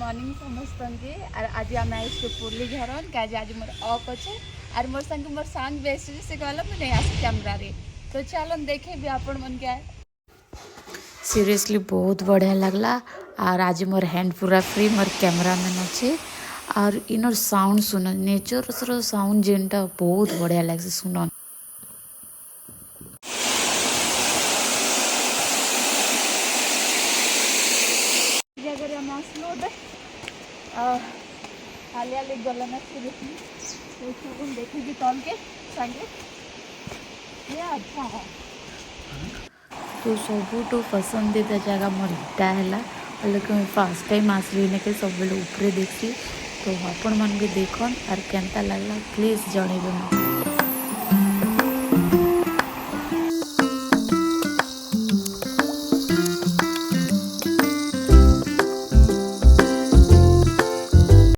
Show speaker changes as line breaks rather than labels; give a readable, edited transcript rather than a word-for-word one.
Morning समस्त के और आज आम आसु पुरली झरन क्या आज मोर अफ अच्छे और मोर संग मोर सांग बेस्ट से कहला मुझे नहीं आस कैमरा रे तो चलो देखे भी आपण मन क्या सीरियसली बहुत बढ़िया लगला। और आज मोर हैंड पूरा फ्री मोर कैमरामैन अच्छे और इनर साउंड सुन नेचर साउंड जेनटा बहुत बढ़िया लगे सुन जगह हम आसलु हाली हाली गला ना देखी तल के संगे ये अच्छा है तो सबुठ पसंदीदा जगह मोर इटा है लेकिन फास्ट टाइम आसली के सब ऊपर देखी तो आपण मन भी देखन और केनता लगला प्लीज जणेबे।